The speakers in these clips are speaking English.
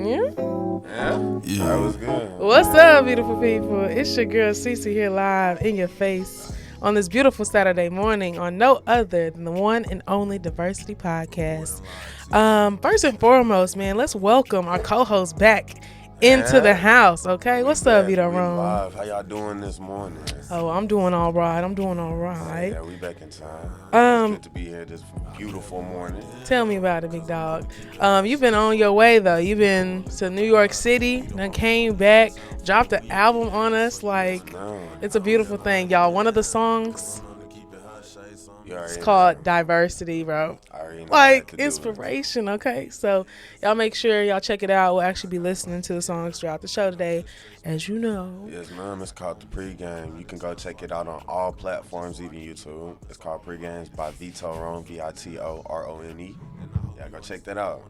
Yeah, that was good. What's up, beautiful people? It's your girl Cece here live in your face on this beautiful Saturday morning on no other than the one and only Diversity Podcast. First and foremost, man, let's welcome our co-host back into the house, okay? What's up, Vito Rome? How y'all doing this morning? Oh, I'm doing all right. Yeah, we back in time. It's good to be here this beautiful morning. Tell me about it, big dog. You've been on your way, though. You've been to New York City, then came back, dropped an album on us. Like, it's a beautiful thing, y'all. One of the songs, it's called Diversity, bro. Like, inspiration, okay? So, y'all make sure y'all check it out. We'll actually be listening to the songs throughout the show today, as you know. Yes, ma'am. It's called The Pregame. You can go check it out on all platforms, even YouTube. It's called Pregames by Vito Rone, Vitorone. Yeah, go check that out.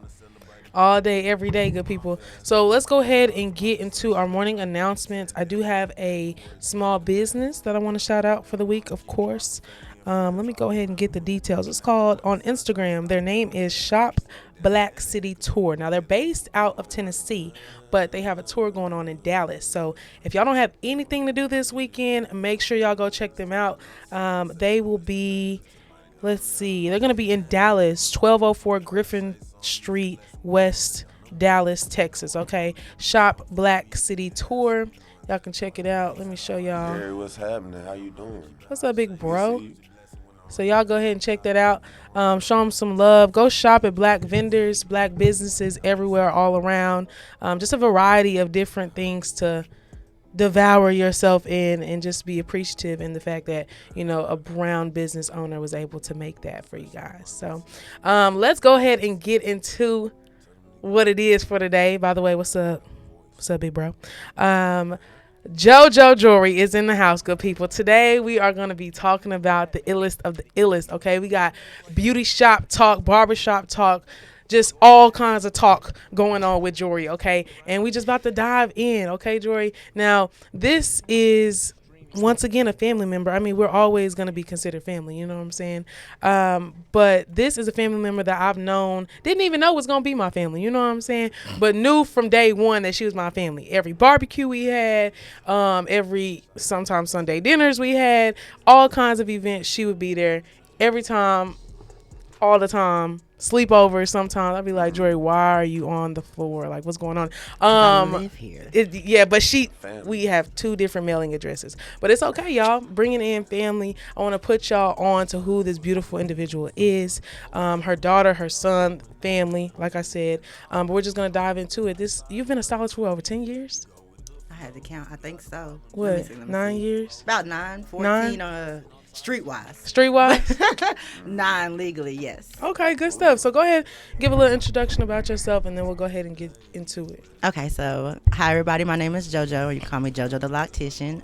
All day, every day, good people. So let's go ahead and get into our morning announcements. I do have a small business that I want to shout out for the week, of course. Let me go ahead and get the details. It's called, on Instagram, their name is Shop Black City Tour. Now, they're based out of Tennessee, but they have a tour going on in Dallas. So if y'all don't have anything to do this weekend, make sure y'all go check them out. They will be, they're going to be in Dallas, 1204 Griffin Street, West Dallas, Texas. Okay, Shop Black City Tour. Y'all can check it out. Let me show y'all. Gary, what's happening? How you doing? What's up, big bro? So y'all go ahead and check that out. Show them some love. Go shop at black vendors, black businesses everywhere, all around. Just a variety of different things to devour yourself in and just be appreciative in the fact that, you know, a brown business owner was able to make that for you guys. So let's go ahead and get into what it is for today. By the way, what's up? What's up, big bro? JoJo Jewelry is in the house, good people. Today we are going to be talking about the illest of the illest, okay? We got beauty shop talk, barbershop talk, just all kinds of talk going on with Jory, okay? And we just about to dive in, okay, Jory? Now, this is, once again, a family member. I mean, we're always going to be considered family, you know what I'm saying? But this is a family member that I've known, didn't even know was going to be my family, you know what I'm saying? But knew from day one that she was my family. Every barbecue we had, every sometimes Sunday dinners we had, all kinds of events, she would be there every time, all the time. Sleepovers sometimes. I'd be like, Jory, why are you on the floor? Like, what's going on? I live here. We have two different mailing addresses. But it's okay, y'all. Bringing in family. I want to put y'all on to who this beautiful individual is. Her daughter, her son, family, like I said. But we're just going to dive into it. You've been a stylist for over 10 years? I had to count. I think so. What, 9 years? About 9, 14 streetwise. Streetwise? 9 legally, yes. Okay, good stuff. So go ahead, give a little introduction about yourself, and then we'll go ahead and get into it. Okay, so hi everybody. My name is JoJo, or you can call me JoJo the Loctician.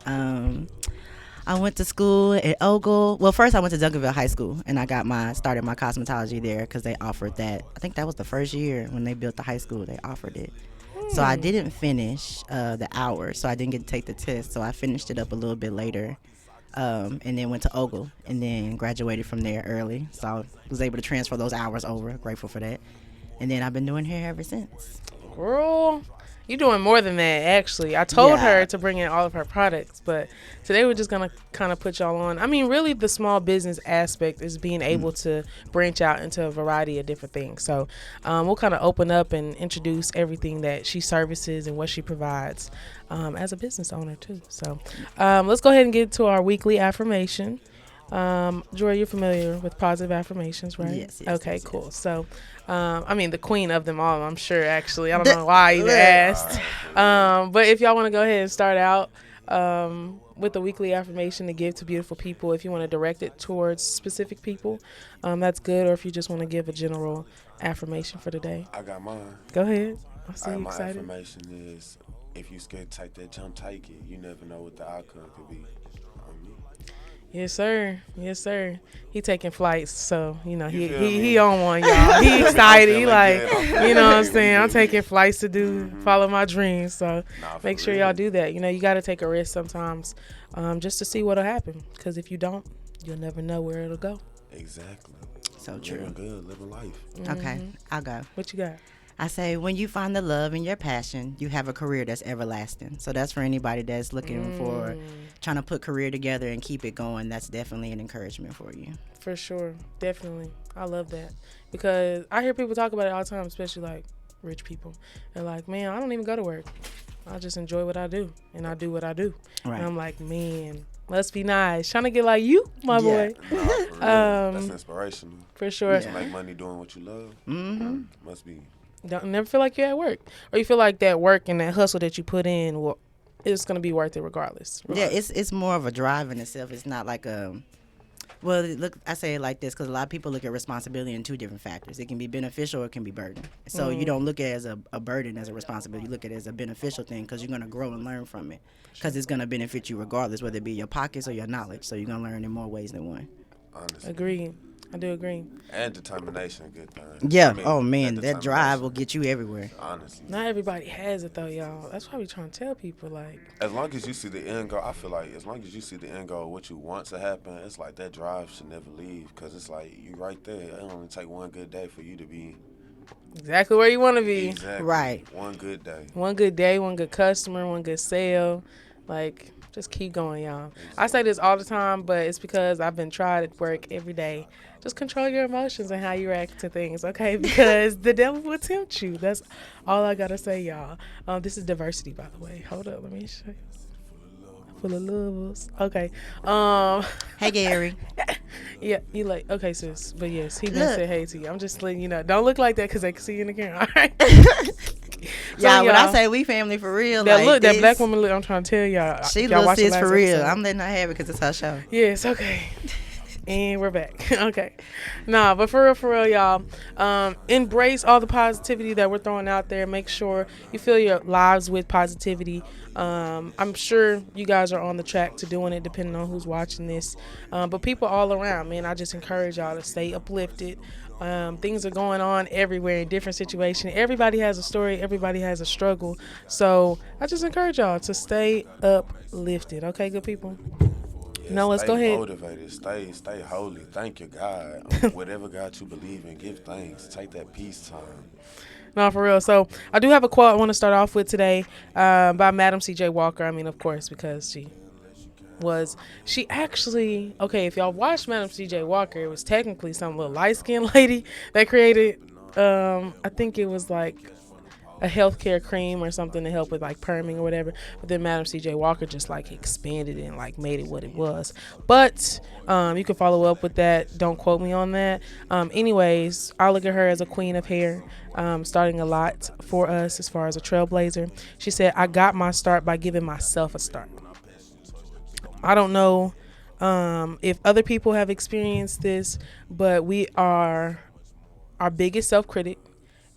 I went to school at Ogle. Well, first I went to Duncanville High School, and I started my cosmetology there because they offered that. I think that was the first year when they built the high school. They offered it. So I didn't finish the hours, so I didn't get to take the test. So I finished it up a little bit later. And then went to Ogle and then graduated from there early. So I was able to transfer those hours over. Grateful for that. And then I've been doing hair ever since. Girl, you're doing more than that, actually. I told her to bring in all of her products, but today we're just going to kind of put y'all on. I mean, really, the small business aspect is being able to branch out into a variety of different things. So we'll kind of open up and introduce everything that she services and what she provides as a business owner, too. So let's go ahead and get to our weekly affirmation. Joy, you're familiar with positive affirmations, right? Yes. Okay, yes, cool. Yes. So, I mean, the queen of them all, I'm sure, actually. I don't know why I even asked. But if y'all want to go ahead and start out with the weekly affirmation to give to beautiful people, if you want to direct it towards specific people, that's good. Or if you just want to give a general affirmation for the day. I got mine. Go ahead. I'm so excited. My affirmation is, if you scared to take that jump, take it. You never know what the outcome could be. Yes, sir. Yes, sir. He taking flights, so you know he on one, y'all. He excited. He like, you know what I'm saying. I'm taking flights to follow my dreams. So make sure y'all do that. You know, you got to take a risk sometimes, just to see what'll happen. Because if you don't, you'll never know where it'll go. Exactly. So true. Living good, living life. Okay, I'll go. What you got? I say, when you find the love and your passion, you have a career that's everlasting. So that's for anybody that's looking for trying to put career together and keep it going. That's definitely an encouragement for you. For sure. Definitely. I love that. Because I hear people talk about it all the time, especially like rich people. They're like, man, I don't even go to work. I just enjoy what I do. And I do what I do. Right. And I'm like, man, must be nice. Trying to get like you, my boy. Nah, for real. That's inspirational. For sure. To make money doing what you love. Must be. Don't never feel like you're at work. Or you feel like that work and that hustle that you put in will it's going to be worth it regardless. Yeah, it's more of a drive in itself. It's not like well, look, I say it like this because a lot of people look at responsibility in two different factors. It can be beneficial or it can be burden. So you don't look at it as a burden, as a responsibility. You look at it as a beneficial thing because you're going to grow and learn from it because it's going to benefit you regardless, whether it be your pockets or your knowledge. So you're going to learn in more ways than one. Honestly. Agreed. I do agree. And determination, a good thing. Yeah. I mean, oh, man, that drive will get you everywhere. Honestly. Not everybody has it, though, y'all. That's why we trying to tell people, like. As long as you see the end goal, I feel like as long as you see the end goal, what you want to happen, it's like that drive should never leave because it's like you right there. It only take one good day for you to be. Exactly where you want to be. Exactly. Right. One good day. One good day, one good customer, one good sale. Like, just keep going, y'all. I say this all the time, but it's because I've been trying at work every day. Just control your emotions and how you react to things, okay? Because the devil will tempt you. That's all I gotta say, y'all. This is diversity, by the way. Hold up, let me show you. Full of loves. Okay. Hey, Gary. Yeah, you like, okay, sis. But yes, he did Look. say hey to you. I'm just letting you know. Don't look like that because they can see you in the camera, all right? Yeah, when I y'all, say we family for real, that like look, that this, black woman look, I'm trying to tell y'all. she y'all looks watched the this last for real. episode. I'm letting her have it because it's her show. Yes, okay. And we're back. Okay. Nah, but for real, y'all. Embrace all the positivity that we're throwing out there. Make sure you fill your lives with positivity. I'm sure you guys are on the track to doing it, depending on who's watching this. But people all around, man, I just encourage y'all to stay uplifted. Things are going on everywhere in different situations. Everybody has a story. Everybody has a struggle. So I just encourage y'all to stay uplifted. Okay, good people? No, let's go ahead. Motivated. Stay holy. Thank you, God. Whatever God you believe in, give thanks. Take that peace time. No, for real. So I do have a quote I want to start off with today by Madam C.J. Walker. I mean, of course, because she actually, okay, if y'all watched Madam C.J. Walker, it was technically some little light-skinned lady that created, I think it was like a healthcare cream or something to help with like perming or whatever. But then Madam C.J. Walker just like expanded it and like made it what it was. But you can follow up with that. Don't quote me on that. Anyways, I look at her as a queen of hair, starting a lot for us as far as a trailblazer. She said, "I got my start by giving myself a start." I don't know if other people have experienced this, but we are our biggest self-critic.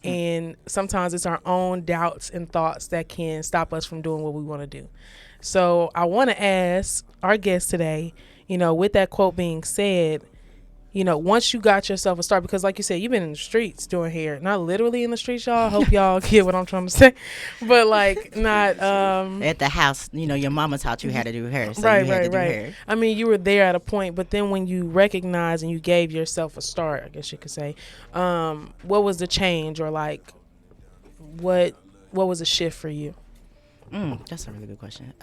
And sometimes it's our own doubts and thoughts that can stop us from doing what we want to do. So I want to ask our guest today, with that quote being said, once you got yourself a start, because like you said, you've been in the streets doing hair, not literally in the streets, y'all. I hope y'all get what I'm trying to say, but like not At the house, your mama taught you how to do hair, so right, you had to do right. hair. I mean, you were there at a point, but then when you recognized and you gave yourself a start, I guess you could say, what was the change, or like what was a shift for you? That's a really good question.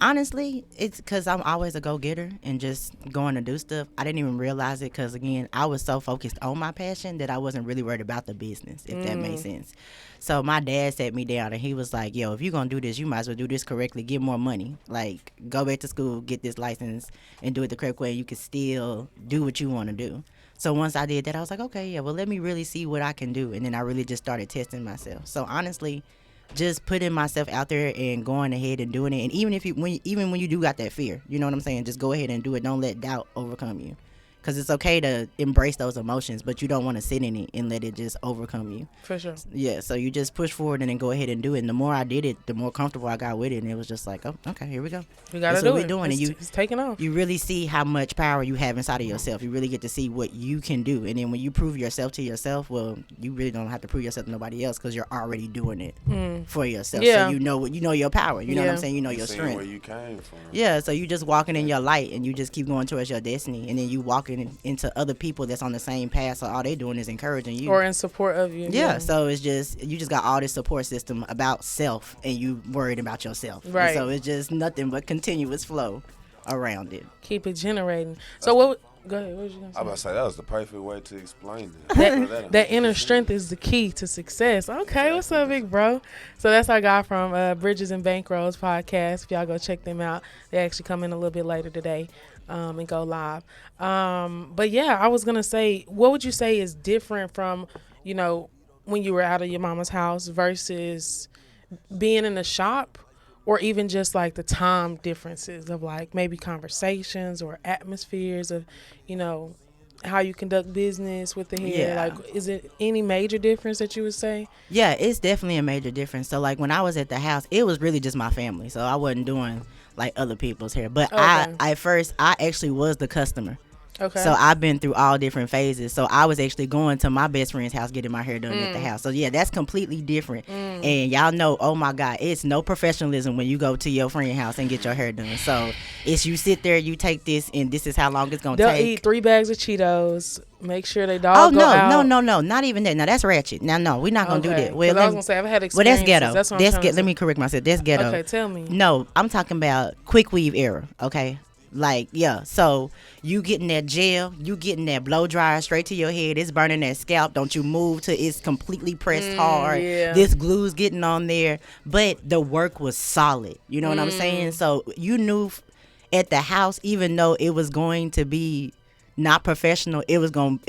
Honestly, it's because I'm always a go-getter and just going to do stuff. I didn't even realize it because, again, I was so focused on my passion that I wasn't really worried about the business, if that makes sense. So my dad sat me down and he was like, yo, if you're going to do this, you might as well do this correctly, get more money. Like, go back to school, get this license, and do it the correct way. You can still do what you want to do. So once I did that, I was like, okay, yeah, well, let me really see what I can do. And then I really just started testing myself. So honestly, just putting myself out there and going ahead and doing it. And even when you do got that fear, you know what I'm saying? Just go ahead and do it. Don't let doubt overcome you. Because it's okay to embrace those emotions, but you don't want to sit in it and let it just overcome you. For sure. Yeah, so you just push forward and then go ahead and do it. And the more I did it, the more comfortable I got with it. And it was just like, oh, okay, here we go. We got to do what it. we're doing. It's taking off. You really see how much power you have inside of yourself. You really get to see what you can do. And then when you prove yourself to yourself, well, you really don't have to prove yourself to nobody else because you're already doing it for yourself. Yeah. So you know your power. You know what I'm saying? You know your See strength. where you came from. Yeah, so you just walking in your light and you just keep going towards your destiny. And then you walking into other people that's on the same path. So all they doing is encouraging you or in support of you. yeah, so it's just you just got all this support system about self, and you worried about yourself. Right. And so it's just nothing but continuous flow around it. Keep it generating. So what? Go ahead. What was you gonna say? I was about to say that was the perfect way to explain it. That inner strength is the key to success. Okay, what's up, big bro? So that's our guy from Bridges and Bankrolls podcast. If y'all go check them out, they actually come in a little bit later today and go live. But yeah, I was gonna say, what would you say is different from, when you were out of your mama's house versus being in the shop? Or even just like the time differences of like maybe conversations or atmospheres of, how you conduct business with the hair. Yeah. Like, is it any major difference that you would say? Yeah, it's definitely a major difference. So like when I was at the house, it was really just my family. So I wasn't doing like other people's hair. But Okay. I actually was the customer. Okay. So I've been through all different phases. So I was actually going to my best friend's house getting my hair done at the house. So yeah, that's completely different. And y'all know, oh my God, it's no professionalism when you go to your friend's house and get your hair done. So it's you sit there, you take this, and this is how long it's gonna They'll take. eat 3 bags of Cheetos. Make sure they Oh dog go out. no, not even that. Now that's ratchet. Now no, we're not gonna do that. 'Cause I was gonna say I've had well, experiences. that's ghetto. That's what I'm trying to say. Let me correct myself. That's ghetto. Okay, tell me. No, I'm talking about quick weave era. Okay. Like, yeah, so you getting that gel, you getting that blow dryer straight to your head, it's burning that scalp, don't you move till it's completely pressed hard, yeah. this glue's getting on there, but the work was solid, you know what I'm saying? So you knew at the house, even though it was going to be not professional, it was gonna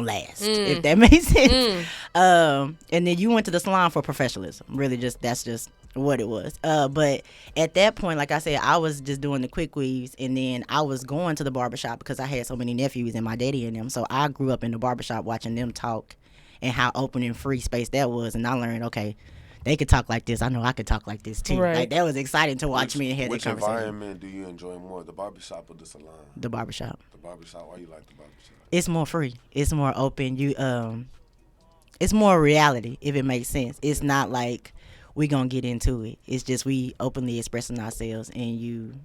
last, if that makes sense. And then you went to the salon for professionalism, really that's just what it was. But at that point, like I said, I was just doing the quick weaves, and then I was going to the barbershop because I had so many nephews and my daddy and them. So I grew up in the barbershop watching them talk and how open and free space that was. And I learned, okay, they could talk like this. I know I could talk like this too. Right. Like that was exciting to watch me and have that Which conversation. environment do you enjoy more, the barbershop or the salon? The barbershop. The barbershop. Why you like the barbershop? It's more free. It's more open. It's more reality, if it makes sense. It's not like we gonna get into it. It's just we openly expressing ourselves, and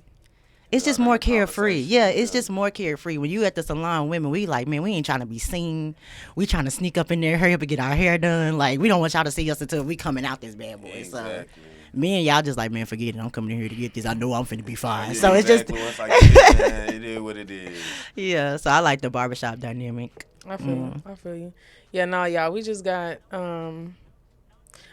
it's just more carefree. Yeah, it's just more carefree. When you at the salon, women, we like, man, we ain't trying to be seen. We trying to sneak up in there, hurry up and get our hair done. Like, we don't want y'all to see us until we coming out this bad boy. Exactly. So me and y'all just like, man, forget it. I'm coming in here to get this. I know I'm finna be fine. Yeah, so exactly. it's just, Once I get it, man, it is what it is. yeah. So I like the barbershop dynamic. I feel you. Yeah, no, y'all, we just got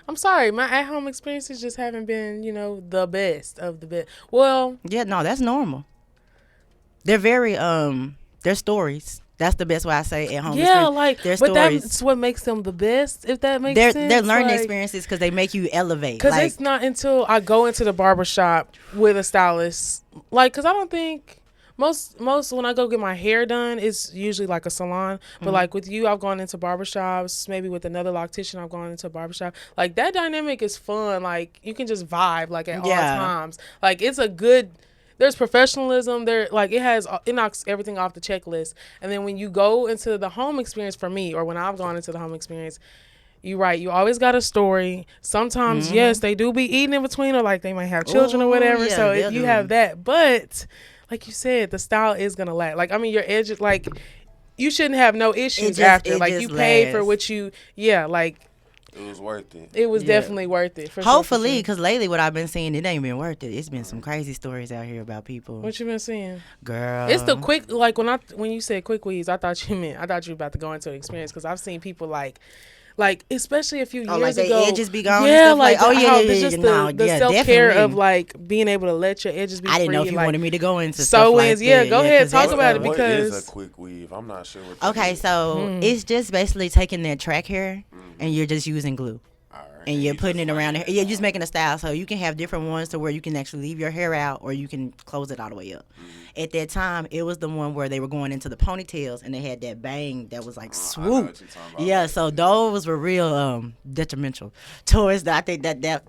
I'm sorry, my at-home experiences just haven't been, the best of the best. Well, yeah, no, that's normal. They're very they're stories. That's the best way I say at home. yeah, like, their but stories. that's what makes them the best, if that makes sense. They're learning like, experiences because they make you elevate. Because Like, it's not until I go into the barbershop with a stylist, like, because I don't think most when I go get my hair done, it's usually like a salon. But like with you, I've gone into barbershops. Maybe with another loctician, I've gone into a barbershop. Like that dynamic is fun. Like you can just vibe like at all times. Like it's a good. There's professionalism there. Like it knocks everything off the checklist. And then when you go into the home experience for me, or when I've gone into the home experience, you're right. You always got a story. Sometimes, yes, they do be eating in between, or like they might have children or whatever. Yeah, so if you have that, but like you said, the style is gonna last. Like I mean, your edges, like you shouldn't have no issues after. Like you paid for what you, like it was worth it. It was definitely worth it. For hopefully, sure. because lately what I've been seeing, it ain't been worth it. It's been some crazy stories out here about people. What you been seeing, girl? It's the quick. Like when you said quick weaves, I thought you were about to go into an experience because I've seen people like especially a few years like ago, their edges be gone. Yeah, and stuff just the self care of like being able to let your edges be free. I didn't know if you wanted me to go into so stuff like that. Go ahead, talk about it because what is a quick weave? I'm not sure. What okay, so it's just basically taking that track hair and you're just using glue. And you're putting it around. You're just making a style, so you can have different ones to where you can actually leave your hair out, or you can close it all the way up. At that time, it was the one where they were going into the ponytails, and they had that bang that was like swoop. Yeah, so those were real detrimental towards that. I think that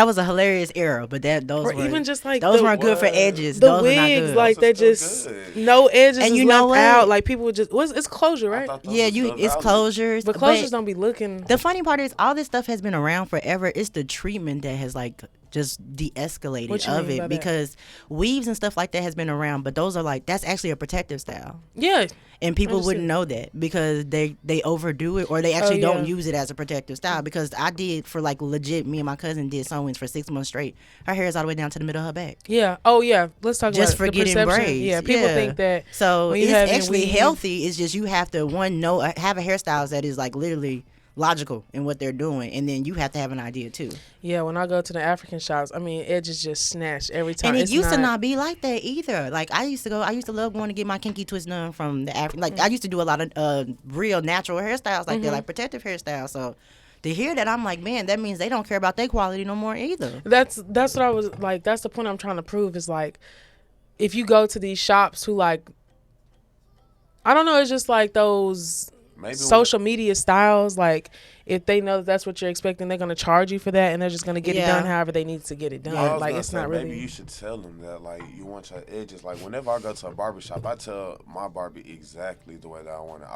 was a hilarious era, but those were even just like those weren't good for edges. The those wigs, were like they just no edges, and you know out. Like people would just it's closure, right? Yeah, it's closures, but closures don't be looking. The funny part is all this stuff has been been around forever. It's the treatment that has like just de-escalated What you of mean by it, that? because weaves and stuff like that has been around, but those are like, that's actually a protective style. Yeah. And people Understood. wouldn't know that because they overdo it, or they actually yeah. don't use it as a protective style. Because I did, for like legit, me and my cousin did sew-ins for 6 months straight. Her hair is all the way down to the middle of her back. Yeah. Oh yeah. Let's talk Just about for the getting perception. braids. Yeah. People think that. So when you it's have actually weave- healthy. It's just you have to have a hairstyle that is like literally logical in what they're doing, and then you have to have an idea too. Yeah, when I go to the African shops, I mean, edges just snatched every time. And it It's used to not be like that either. Like I used to love going to get my kinky twist done from the African. Like I used to do a lot of real natural hairstyles like that, like protective hairstyles. So to hear that, I'm like, man, that means they don't care about their quality no more either. That's what I was like. That's the point I'm trying to prove is like, if you go to these shops who like, I don't know, it's just like those Maybe social media styles. Like, if they know that that's what you're expecting, they're gonna charge you for that, and they're just gonna get it Yeah. done however they need to get it done. I was Like, gonna it's say, not really. maybe you should tell them that, like, you want your edges. Like, whenever I go to a barbershop, I tell my barber exactly the way that I want it.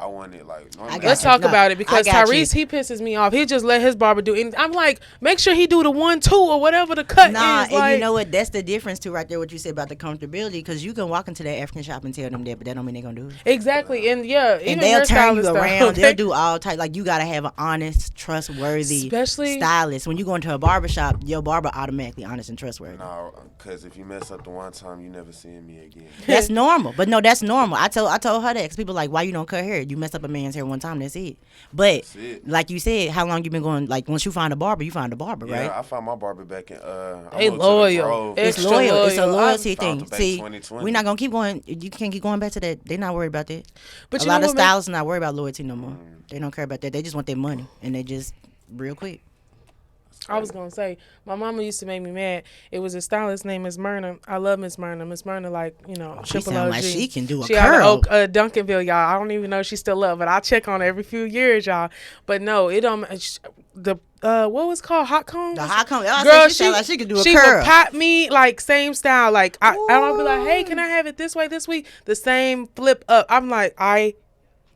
I want it like. Normally, Let's you. talk No, about it, because I got Tyrese, he pisses me off. He just let his barber do it. And I'm like, make sure he do the 1-2 or whatever the cut Nah, is. and Like, you know what? That's the difference too, right there. What you said about the comfortability, because you can walk into that African shop and tell them that, but that don't mean they're gonna do it. exactly. And yeah, even And they'll turn you hairstylists, though, around. they- They'll do all type. Like you gotta have an honest, trustworthy Especially- stylist. When you go into a barber shop, your barber automatically honest and trustworthy. No, because if you mess up the one time, you never seeing me again. That's normal. But no, that's normal. I told her that, because people like, why you don't cut hair? You mess up a man's hair one time, that's it. But That's it. like you said, how long you been going? Like once you find a barber, you find a barber, Yeah, right? I found my barber back in. They I moved to the loyal. Grove. It's It's loyal. It's a loyal. loyalty found thing. it back See, 2020. we're not gonna keep going. You can't keep going back to that. They're not worried about that. But A you lot know of what stylists not worried about loyalty no more. They don't care about that. They just want their money, and they just real quick. I was gonna say, my mama used to make me mad. It was a stylist named Miss Myrna. I love Miss Myrna. Miss Myrna, like, you know, She triple sound OG. like she can do a She out of curl. Duncanville, y'all. I don't even know if she's still up, but I check on her every few years, y'all. But no, it what was it called, hot comb? The hot comb. I Girl, said she sound like she could do a she curl. would pop me like same style. Like I'll be like, hey, can I have it this way this week? The same flip up. I'm like, I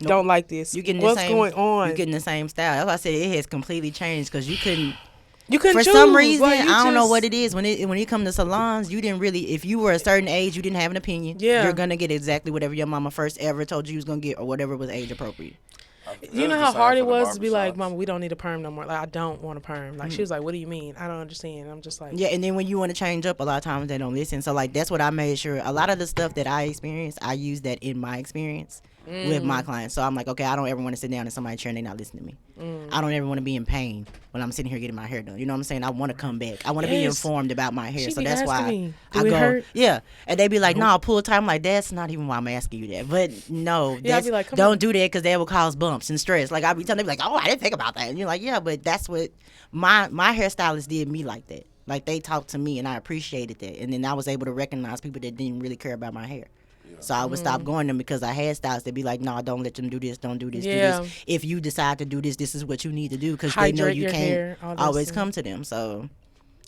don't like this. You getting What's the same, going on? You getting the same style. That's why I said it has completely changed, because you couldn't. You couldn't For choose. some reason, Like, I you don't know just- what it is. When it come to salons, you didn't really. If you were a certain age, you didn't have an opinion. Yeah. You're gonna get exactly whatever your mama first ever told you was gonna get, or whatever was age appropriate. You know how hard it was to be like, Mama, we don't need a perm no more. Like, I don't want a perm. Like, she was like, what do you mean? I don't understand. I'm just like, Yeah, and then when you want to change up, a lot of times they don't listen. So like that's what I made sure. A lot of the stuff that I experienced, I use that in my experience with my clients. So I'm like, okay, I don't ever want to sit down in somebody's chair and they not listening to me. I don't ever want to be in pain when I'm sitting here getting my hair done. You know what I'm saying? I want to come back. I want to be Yes. informed about my hair. She So be that's asking why me, do I it go. hurt? Yeah, and they be like, no, pull tight. I'm like, that's not even why I'm asking you that. But no, Yeah, I'd that's, be like, come don't on. do that, because that will cause bumps and stress. Like I be telling them, like, oh, I didn't think about that. And you're like, yeah, but that's what my hairstylist did me like that. Like they talked to me and I appreciated that. And then I was able to recognize people that didn't really care about my hair. So I would stop going to them, because I had stylists that be like, no, don't let them do this, don't do this, Yeah. do this. If you decide to do this, this is what you need to do, because they know Hydrate you your hair, all can't those always things. come to them. So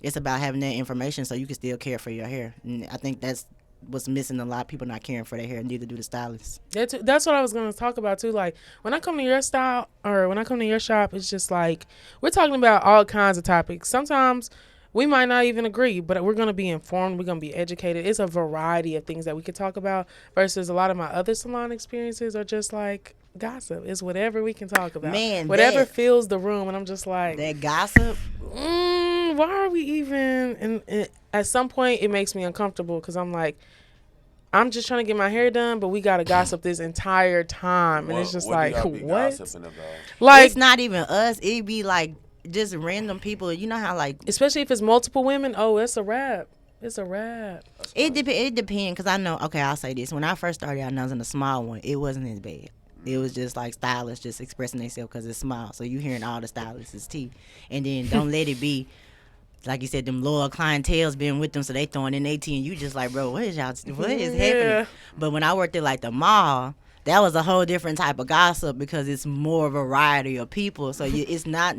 it's about having that information so you can still care for your hair. And I think that's what's missing. A lot of people not caring for their hair, neither do the stylists. That's what I was going to talk about too. Like, when I come to your style, or when I come to your shop, it's just like, we're talking about all kinds of topics. Sometimes we might not even agree, but we're going to be informed. We're going to be educated. It's a variety of things that we could talk about, versus a lot of my other salon experiences are just like gossip. It's whatever we can talk about. Man, whatever that- fills the room. And I'm just like, That gossip. why are we even? And at some point, it makes me uncomfortable, because I'm like, I'm just trying to get my hair done, but we got to gossip this entire time. And it's just like, do y'all be what? gossiping about? Like, It's not even us. It be like just random people. You know how like especially if it's multiple women. Oh, it's a wrap. It's a wrap. it depends, because I know. Okay, I'll say this. When I first started out and I was in the small one, it wasn't as bad. It was just like stylists just expressing themselves because it's small. So you hearing all the stylists' tea, and then don't let it be. Like you said, them loyal clientele's been with them, so they throwing in 18. You just like, bro, what is happening? Yeah. But when I worked at like the mall, that was a whole different type of gossip, because it's more variety of people. So it's not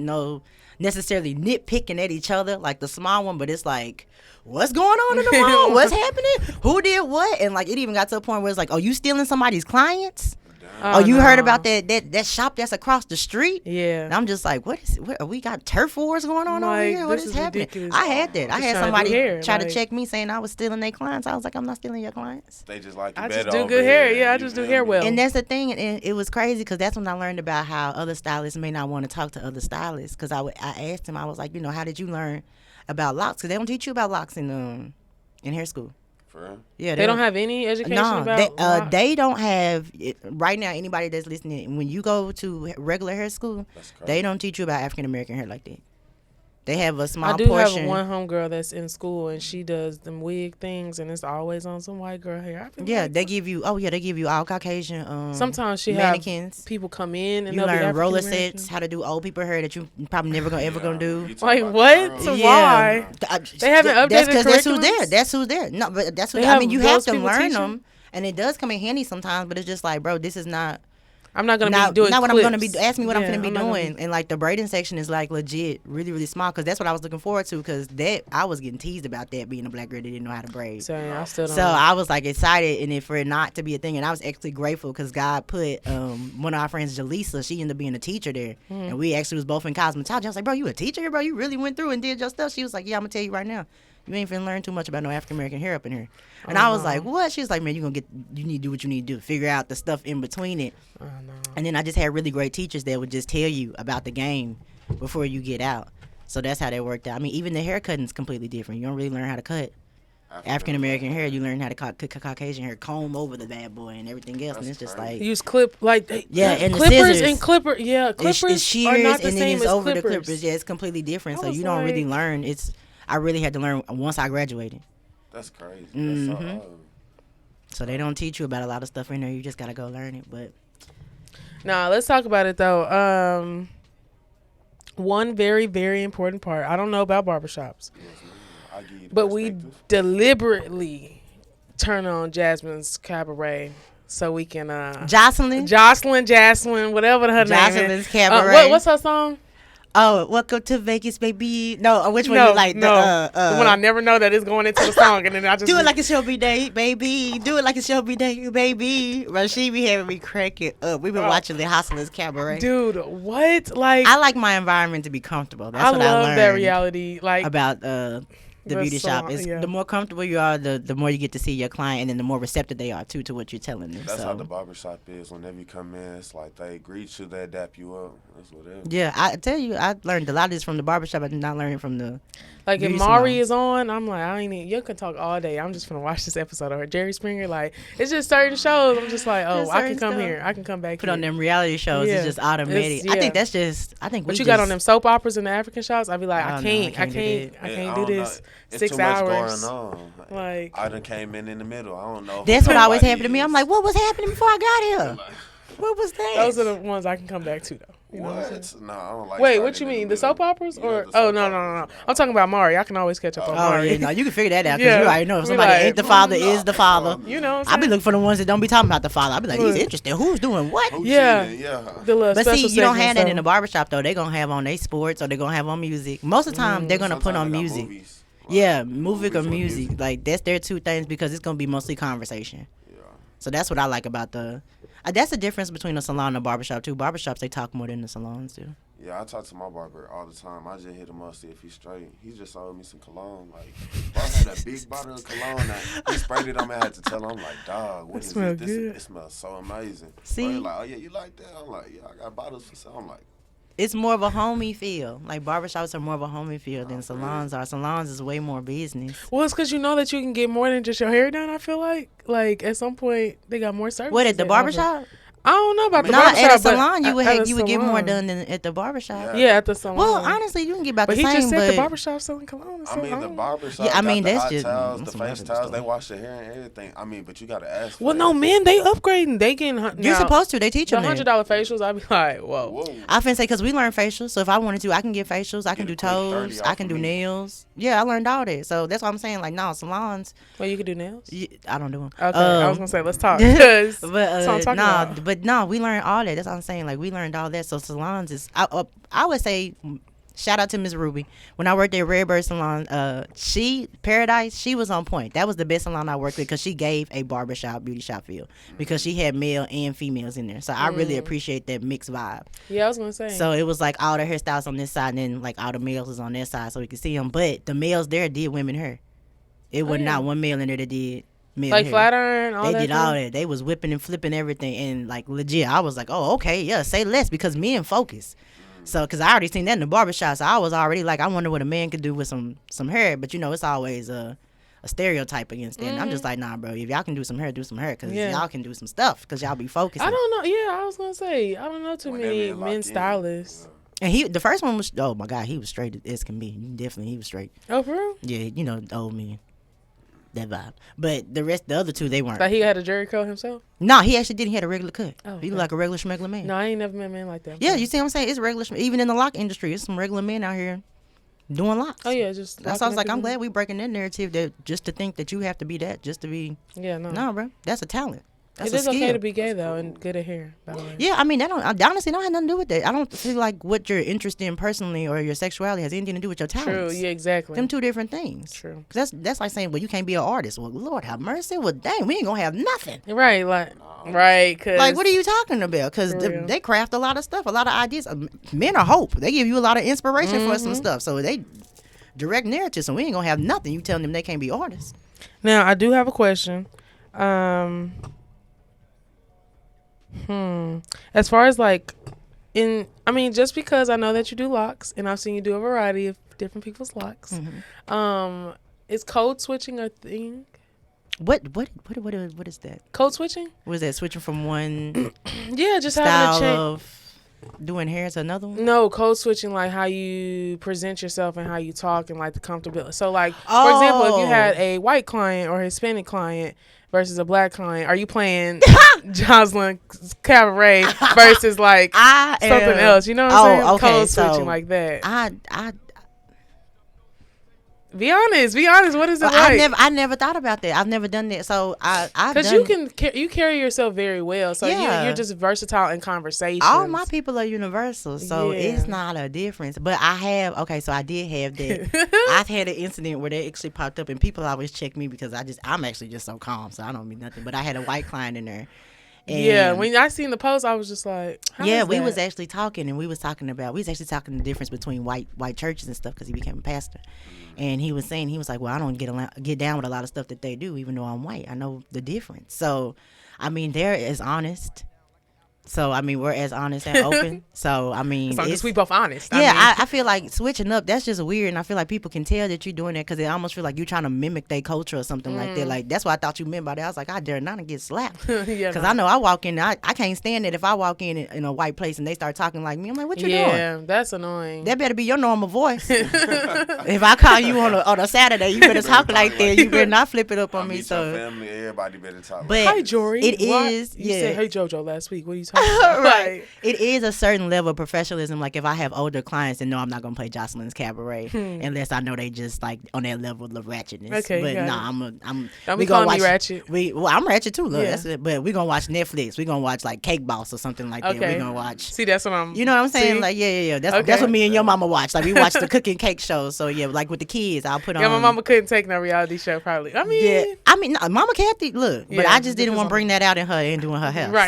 necessarily nitpicking at each other like the small one, but it's like, what's going on in the mall? What's happening? Who did what? And like it even got to a point where it's like, oh, you stealing somebody's clients? Oh, you heard about that shop that's across the street? Yeah. And I'm just like, what we got turf wars going on over here? What this is is happening? ridiculous. I had that. I Just had trying to somebody do hair, try to like- check me saying I was stealing their clients. I was like, I'm not stealing your clients. They just like you I better just do over good hair. here, Yeah, I you just do feel hair me? well. And that's the thing, and it was crazy because that's when I learned about how other stylists may not want to talk to other stylists. Because I asked him, I was like, how did you learn about locks? Because they don't teach you about locks in hair school. For real? Yeah, They don't have any education about locks? they don't have it, right now. Anybody that's listening, when you go to regular hair school, That's crazy. they don't teach you about African American hair like that. They have a small I do portion. have one homegirl that's in school, and she does them wig things, and it's always on some white girl hair. I feel Yeah, like they give you. Oh yeah, they give you all Caucasian. sometimes she mannequins. have people come in and You they'll be learn roller African-American. sets, how to do old people hair that you probably never gonna do. You talking Like about what? the So girls. why? They haven't updated That's because that's who's curriculums? there. That's who's there. No, but that's who. They I mean, have you have those to people learn teaching? them, and it does come in handy sometimes. But it's just like, bro, this is not. I'm not gonna Not be doing what I'm gonna be. clips. Ask me what I'm Yeah, gonna be not gonna doing, and like the braiding section is like legit, really, really small. Because that's what I was looking forward to. Because that I was getting teased about that being a black girl that didn't know how to braid. Same, I still don't. So I was like excited, and for it not to be a thing, and I was actually grateful because God put one of our friends, Jaleesa, she ended up being a teacher there, and we actually was both in cosmetology. I was like, bro, you a teacher here, bro? You really went through and did your stuff? She was like, yeah, I'm gonna tell you right now, you ain't finna learn too much about no African American hair up in here. And I was like, what? She was like, man, you need to do what you need to do, figure out the stuff in between it. Oh, no. And then I just had really great teachers that would just tell you about the game before you get out. So that's how that worked out. I mean, even the hair cutting is completely different. You don't really learn how to cut African American hair. You learn how to cut Caucasian hair, comb over the bad boy and everything else. And it's just crazy. like, Use clip like and the clippers scissors. and clipper. Yeah, clippers it's shears are not the and then same it's as over clippers. the clippers. Yeah, it's completely different. I So was you don't really like- learn. I really had to learn once I graduated. That's crazy. Mm-hmm. That's so, So they don't teach you about a lot of stuff in there. You just gotta go learn it. But Nah, let's talk about it though. One very, very important part. I don't know about barbershops, I give you the but we perspective. deliberately turn on Jasmine's cabaret so we can Jocelyn, Jocelyn, whatever her name Jocelyn's is. Cabaret. What's her song? oh, welcome to Vegas, baby. No, which one No, you like? no. The one I never know that is going into the song, and then I just Do it like it shall be day, baby. Do it like it shall be day, baby. Bro, she be having me cracking up. We've been watching the Hustlers Cabaret. dude, what? Like I like my environment to be comfortable. That's I what love I learned that reality. Like about the beauty shop. salon, It's yeah. the more comfortable you are, the more you get to see your client, and then the more receptive they are to what you're telling them. That's so. how the barbershop is. Whenever you come in, it's like they greet you, they adapt you up. That's what it is. Yeah, I tell you, I learned a lot of this from the barbershop. I did not learn it from the. Like if beauty Mari salons. is on, I'm like, I ain't even, you can talk all day. I'm just gonna watch this episode of her. Jerry Springer, like it's just certain shows. I'm just like, oh, Just I can certain come stuff. here. I can come back Put here. on them reality shows, Yeah. it's just automatic. It's- I think yeah. that's just. I think. But we you got just- on them soap operas and the African shops. I'd be like, Oh, I no, can't, I I can't do can't, that. I Yeah, can't I do don't know. this. It's 6 too much hours. going on. Like- I done came in the middle. I don't know. That's who what always nobody happened to me. is. I'm like, what was happening before I got here? What was that? Those are the ones I can come back to though. You know what I'm saying? What? No, I don't like. Wait, starting what you in the mean? The middle. soap operas Yeah, or the oh soap no. operas. I'm talking about Mari. I can always catch up on Oh Mari. yeah, no, you can figure that out because Yeah. you already know if We somebody like, ain't the father is the father. You know what I I'm be saying? looking for the ones that don't be talking about the father. I be like, he's Look. interested. Who's doing what? Who Yeah. cheating? Yeah. The little But see, special you don't have segments, that in the though. barbershop though. They gonna have on their sports or they gonna have on music. Most of the time, they're gonna put Sometimes on they got music. movies. Yeah, music or Movies music. Like that's their two things because it's gonna be mostly conversation. Yeah. So that's what I like about the. That's the difference between a salon and a barbershop too. Barbershops they talk more than the salons do. Yeah, I talk to my barber all the time. I just hit him up, see if he's straight. He just sold me some cologne. Like, bro, I had a big bottle of cologne. That he sprayed it on me. I had to tell him, I'm like, dog, what is smell this? good. It smells so amazing. See? Bro, he like, oh, yeah, you like that? I'm like, yeah, I got bottles for sale. I'm like, It's more of a homey feel. Like barbershops are more of a homey feel than salons are. Salons is way more business. Well, it's because you know that you can get more than just your hair done. I feel like at some point they got more services. What at the they offer. barbershop? I don't know about the No, barbershop. at a but salon you would at a you would get more salon. done than at the barbershop. Yeah. Yeah, at the salon. Well, honestly, you can get about but the he same. just said but the barbershop selling cologne. I mean, the barbershop Yeah, I mean, got the that's hot just- towels, that's the some face other towels, they stuff. wash their hair and everything. I mean, but you got to ask for Well, that. no, men, they upgrading. They getting You're supposed to. They teach the them that. $100 facials. I'd be like, whoa. Whoa. I finna say because we learn facials. So if I wanted to, I can get facials. I can Get do a quick 30 toes. off I can of do me. nails. Yeah, I learned all that. So that's what I'm saying. Like, no, salons. Well, you could do nails. I don't do them. Okay, I was gonna say let's talk. 'cause But that's what I'm talking nah, about. but no, we learned all that. That's what I'm saying. Like we learned all that. So salons is I would say Shout out to Miss Ruby. When I worked at Redbird Salon, she was on point. That was the best salon I worked with because she gave a barbershop, beauty shop feel because she had male and females in there. So I really appreciate that mixed vibe. Yeah, I was gonna say. So it was like all the hairstyles on this side, and then like all the males was on their side, so we could see them. But the males there did women hair. It was not one male in there that did male like hair. flat iron, all they that. Did all that. They was whipping and flipping everything, and like legit, I was like, oh, okay, yeah, say less because men focus. So, because I already seen that in the barbershop, so I was already like, I wonder what a man could do with some hair. But, you know, it's always a stereotype against that. And I'm just like, nah, bro, if y'all can do some hair, because y'all can do some stuff because y'all be focusing. I don't know. Yeah, I was going to say, I don't know too many men stylists. And the first one was, oh, my God, he was straight as can be. Definitely, he was straight. Oh, for real? Yeah, you know, old man. That vibe. But the other two, they weren't. Like he had a jerry coat himself? No, he actually didn't. He had a regular cut. Oh, He looked like a regular schmegular man. No, I ain't never met a man like that. Yeah, you see what I'm saying? It's regular. Even in the lock industry, it's some regular men out here doing locks. Oh, yeah, just. That's why I was like, I'm glad we breaking that narrative that just to think that you have to be that just to be. Yeah, no. No, bro. That's a talent. That's it is a skill. okay to be gay, though, and good at hair, by the way. Yeah, I mean, I honestly don't have nothing to do with that. I don't feel like what you're interested in personally or your sexuality has anything to do with your talents. True, yeah, exactly. Them two different things. True. Cause that's like saying, well, you can't be an artist. Well, Lord have mercy. Well, dang, we ain't gonna have nothing. Right, right. Cause like, what are you talking about? Because they craft a lot of stuff, a lot of ideas. Men are hope. They give you a lot of inspiration for some stuff. So they direct narratives, so we ain't gonna have nothing. You telling them they can't be artists. Now, I do have a question. As far as like, just because I know that you do locks and I've seen you do a variety of different people's locks, is code switching a thing? What is that? Code switching? What is that? Switching from one Yeah, just style having a change of doing hair to another one? No, code switching, like how you present yourself and how you talk and like the comfortability. So like, for example, if you had a white client or Hispanic client versus a black client, are you playing Jocelyn Cabaret versus like something else? You know what I'm saying? Okay, code switching like that. I Be honest. What is it like? I never thought about that. I've never done that. So because you carry yourself very well. So you're just versatile in conversation. All my people are universal, so it's not a difference. But so I did have that. I've had an incident where they actually popped up, and people always check me because I'm actually just so calm, so I don't mean nothing. But I had a white client in there. And when I seen the post, I was just like, we was actually talking, and we was talking the difference between white churches and stuff because he became a pastor. And he was saying, he was like, well, I don't get down with a lot of stuff that they do, even though I'm white. I know the difference. So, I mean, they're as honest. So, I mean, we're as honest and open. So, I mean, as long as we both honest. Yeah, I feel like switching up, that's just weird. And I feel like people can tell that you're doing that because they almost feel like you're trying to mimic their culture or something like that. Like, that's what I thought you meant by that. I was like, I dare not get slapped. Because I know I walk in, I can't stand it if I walk in a white place and they start talking like me. I'm like, what you doing? Yeah, that's annoying. That better be your normal voice. If I call you on a Saturday, you better talk like that. You better not flip it up on me. So family, everybody better talk. But hi, Jory. It is. You said hey JoJo last week. What are you talking about? Right. It is a certain level of professionalism. Like if I have older clients, and no, I'm not gonna play Jocelyn's Cabaret unless I know they just like on that level of ratchetness. Okay, but don't be calling me ratchet. I'm ratchet too, look. Yeah. That's it. But we gonna watch Netflix. We gonna watch like Cake Boss or something like that. We gonna watch. See, that's what I'm. You know what I'm saying? See? Like yeah. That's what me and your mama watch. Like we watch the cooking cake shows. So yeah, like with the kids, I'll put on. Yeah, my mama couldn't take no reality show probably. I mean, no, Mama Kathy, look, but I just didn't want to bring that out in her and doing her hair. Right.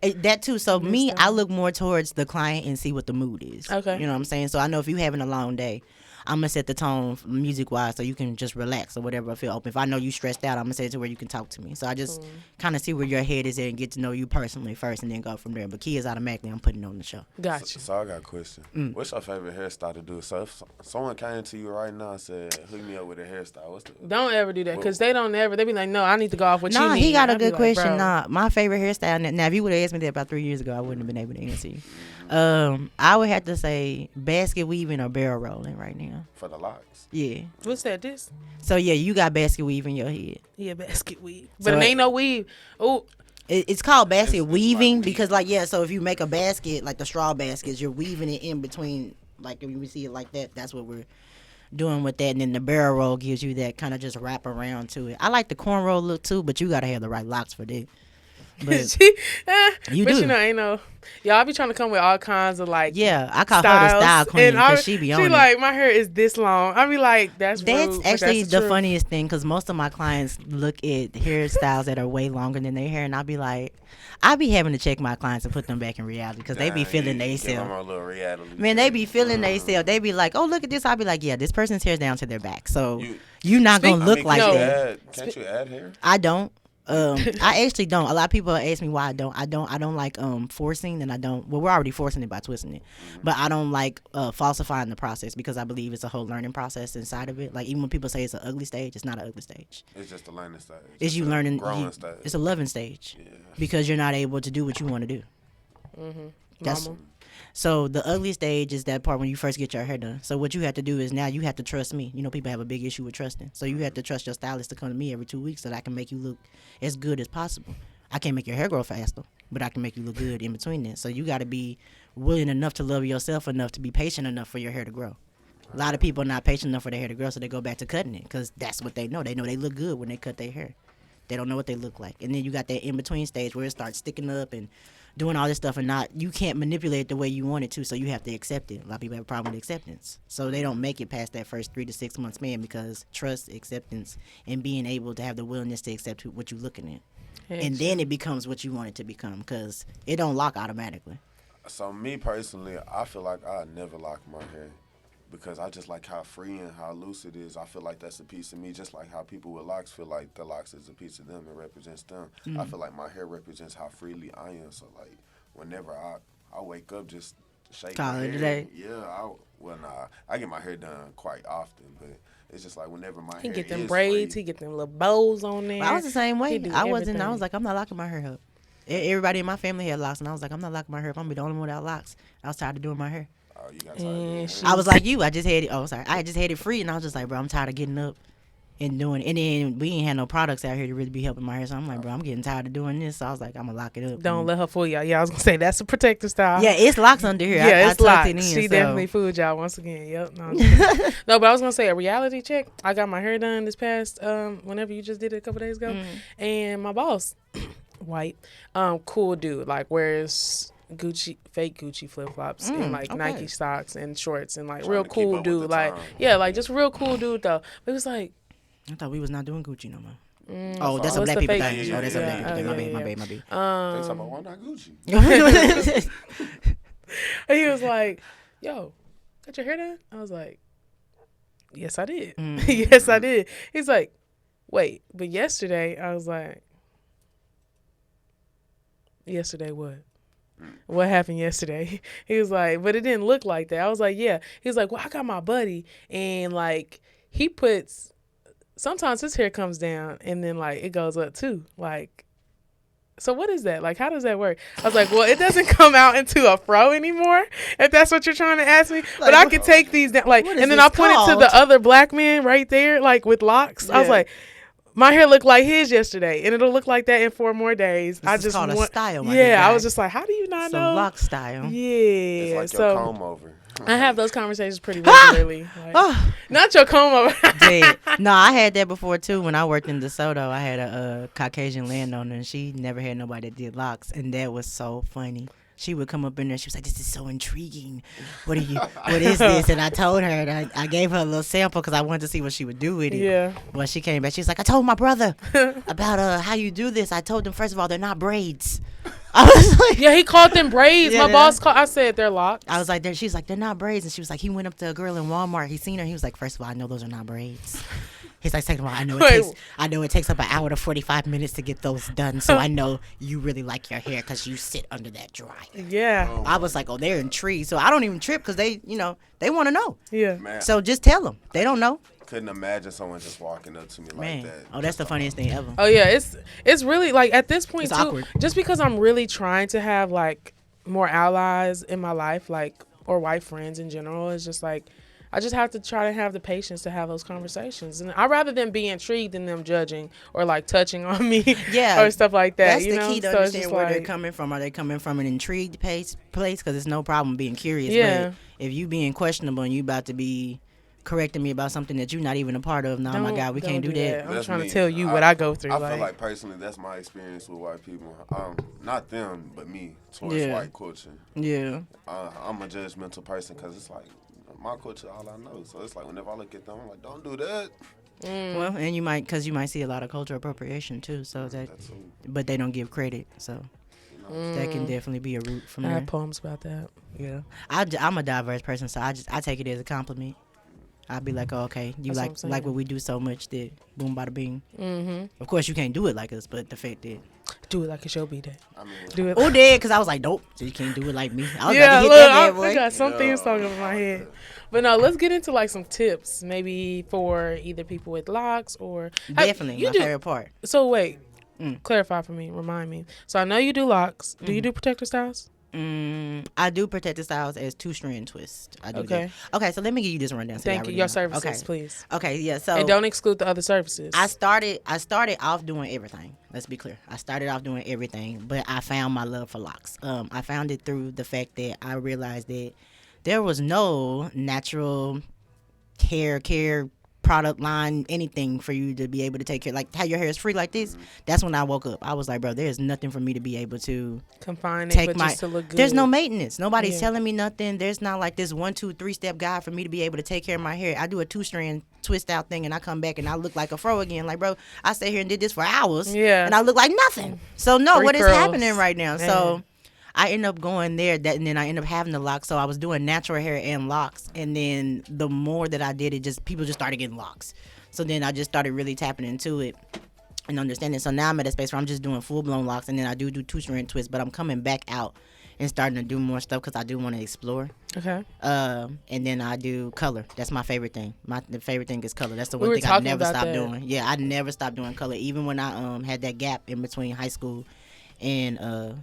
So that too. So me, I look more towards the client and see what the mood is. Okay. You know what I'm saying? So I know if you're having a long day, I'm going to set the tone music wise so you can just relax or whatever, feel open. If I know you stressed out, I'm going to set it to where you can talk to me. So I just kind of see where your head is at and get to know you personally first and then go from there. But kids automatically, I'm putting on the show. Gotcha. So I got a question. What's your favorite hairstyle to do? So if someone came to you right now and said, hook me up with a hairstyle, what's the... Don't ever do that because they be like, no, I need to go off what you need. No, he got a good question. Like, nah, my favorite hairstyle, now if you would have asked me that about 3 years ago, I wouldn't have been able to answer you. I would have to say basket weaving or barrel rolling right now. For the locks? Yeah. What's that? This? So yeah, you got basket weave in your head. Yeah, basket weave. But it ain't no weave. Oh. It's called basket weaving because so if you make a basket, like the straw baskets, you're weaving it in between, like if you see it like that, that's what we're doing with that. And then the barrel roll gives you that kind of just wrap around to it. I like the cornrow look too, but you got to have the right locks for that. But you but do. you know, ain't no. Y'all be trying to come with all kinds of like. Yeah, I call her styles, the style queen because she be on she it. like, my hair is this long. I be like, that's rude, Actually that's the truth. funniest thing because most of my clients look at hairstyles that are way longer than their hair, and I'll be like, I be having to check my clients and put them back in reality because they be feeling they self. Man, they be feeling they self. They be like, oh, look at this. I'll be like, yeah, this person's hair's down to their back, so you not gonna look like that. Can't you add hair? I don't. I actually don't. A lot of people ask me why I don't. I don't like forcing, and I don't. Well, we're already forcing it by twisting it, but I don't like falsifying the process because I believe it's a whole learning process inside of it. Like even when people say it's an ugly stage, it's not an ugly stage. It's just a learning stage. It's you learning. Growing stage. It's a loving stage because you're not able to do what you want to do. That's. So the ugly stage is that part when you first get your hair done. So what you have to do is now you have to trust me. You know, people have a big issue with trusting. So you have to trust your stylist to come to me every 2 weeks so that I can make you look as good as possible. I can't make your hair grow faster, but I can make you look good in between that. So you got to be willing enough to love yourself enough to be patient enough for your hair to grow. A lot of people are not patient enough for their hair to grow, so they go back to cutting it because that's what they know. They know they look good when they cut their hair. They don't know what they look like. And then you got that in-between stage where it starts sticking up and doing all this stuff and you can't manipulate it the way you want it to, so you have to accept it. A lot of people have a problem with acceptance. So they don't make it past that first 3 to 6 months span because trust, acceptance, and being able to have the willingness to accept what you're looking at. And then it becomes what you want it to become because it don't lock automatically. So me personally, I feel like I never lock my hair because I just like how free and how loose it is. I feel like that's a piece of me, just like how people with locks feel like the locks is a piece of them and represents them. I feel like my hair represents how freely I am. So like whenever I wake up, just shake my hair. Today. Yeah, I get my hair done quite often, but it's just like whenever my hair He get them is braids, free. he get them little bows on there. Well, I was the same way. I was everything. like, I'm not locking my hair up. Everybody in my family had locks, and I was like, I'm not locking my hair up. I'm gonna be the only one without locks. I was tired of doing my hair. Oh, you got tired of doing hair? I was like you. I just had it. Oh, sorry. I just had it free, and I was just like, bro, I'm tired of getting up and doing. And then we ain't had no products out here to really be helping my hair, so I'm like, bro, I'm getting tired of doing this. So I was like, I'm gonna lock it up. Don't let her fool y'all. Yeah, I was gonna say that's a protective style. Yeah, it's locks under here. Yeah, it's tucked locked. it in, She so. definitely fooled y'all once again. Yep. No, no, but I was gonna say a reality check. I got my hair done this past whenever you just did it a couple days ago, and my boss, white, cool dude, like wears fake Gucci flip flops and like Nike socks and shorts and like real cool dude, like like just real cool dude though. But it was like, I thought we was not doing Gucci no more. Oh, that's a black people thing. Oh, that's a black people thing. My bad. They talking about why not Gucci? And he was like, "Yo, got your hair done?" I was like, "Yes, I did. Yes, I did." He's like, "Wait, but yesterday," I was like, "Yesterday what? What happened yesterday?" He was like, "But it didn't look like that." I was like, "Yeah." He was like, "Well, I got my buddy, and like he puts." Sometimes his hair comes down and then like it goes up too. Like, so what is that? Like, how does that work? I was like, well, it doesn't come out into a fro anymore, if that's what you're trying to ask me. But I could take these down. Like, and then I pointed to the other black man right there, like with locks. Yeah. I was like, my hair looked like his yesterday, and it'll look like that in 4 more days. This is called a style. Yeah, I was just like, how do you not know? Lock style. Yeah. It's like your comb over. I have those conversations pretty regularly. Like, not your comb over. No, I had that before too. When I worked in DeSoto, I had a Caucasian landowner, and she never had nobody that did locks, and that was so funny. She would come up in there. She was like, "This is so intriguing. What is this?" And I told her, and I gave her a little sample because I wanted to see what she would do with it. Yeah. Well, she came back. She was like, "I told my brother about how you do this. I told them first of all they're not braids." I was like, yeah, he called them braids. My boss called. I said they're locks. I was like, she's like, they're not braids, and she was like, he went up to a girl in Walmart. He seen her. He was like, first of all, I know those are not braids. He's like, second of all, I know it takes up an hour to 45 minutes to get those done. So I know you really like your hair because you sit under that dryer. Yeah. I was like, oh, they're intrigued. So I don't even trip because they want to know. Yeah. Man. So just tell them. They don't know. Couldn't imagine someone just walking up to me like that. Oh, that's the funniest thing ever. Oh yeah, it's really like at this point it's too. Awkward. Just because I'm really trying to have like more allies in my life, like or white friends in general, it's just like I just have to try to have the patience to have those conversations, and I'd rather them be intrigued than them judging or like touching on me, or stuff like that. That's the key to understand where they're coming from. Are they coming from an intrigued place? Because it's no problem being curious. Yeah. But if you being questionable and you about to be correcting me about something that you're not even a part of. No, oh my God, we can't do that. I'm That's trying me. to tell you what I go through. I feel like personally, that's my experience with white people. Not them, but me towards Yeah. white culture. Yeah. I'm a judgmental person because it's like my culture, all I know. So it's like whenever I look at them, I'm like, don't do that. Well, and you might see a lot of cultural appropriation too. So That's but they don't give credit. So that can definitely be a root from I there. have poems about that. Yeah, I'm a diverse person, so I take it as a compliment. I'd be like, oh, okay, you That's what I'm like saying. what we do so much that boom, bada bing. Mm-hmm. Of course, you can't do it like us, but the fact that Do it like it's your B-Day. I mean, Do it. oh, did because I was like, nope, so you can't do it like me. I was Yeah, about to hit look, that bad I boy. got some things talking in my head. But no, let's get into like some tips, maybe for either people with locks or Definitely, you my do. favorite part. So wait, clarify for me, remind me. So I know you do locks. Do you do protector styles? I do protective styles as 2-strand twist. I do Okay. that. Okay, so let me give you this rundown. So Thank y'all you. Your already know. services, please. Okay, yeah. So And don't exclude the other services. I started off doing everything. Let's be clear. I started off doing everything, but I found my love for locks. I found it through the fact that I realized that there was no natural hair care product line, anything for you to be able to take care, like how your hair is free like this. That's when I woke up. I was like, bro, there's nothing for me to be able to confine it, take but my. just to look good. There's no maintenance. Nobody's Yeah. telling me nothing. There's not like this 1, 2, 3-step guide for me to be able to take care of my hair. I do a 2-strand twist out thing, and I come back and I look like a fro again. Like, bro, I sat here and did this for hours, Yeah. and I look like nothing. So no, 3 what is curls. happening right now? Man. So I end up going there, and then I end up having the locks. So I was doing natural hair and locks, and then the more that I did it, just people just started getting locks. So then I just started really tapping into it and understanding. So now I'm at a space where I'm just doing full blown locks, and then I do 2-strand twists, but I'm coming back out and starting to do more stuff because I do want to explore. Okay. And then I do color. That's my favorite thing. The favorite thing is color. That's the We one were thing I talking never about stopped that. doing. Yeah, I never stopped doing color. Even when I had that gap in between high school and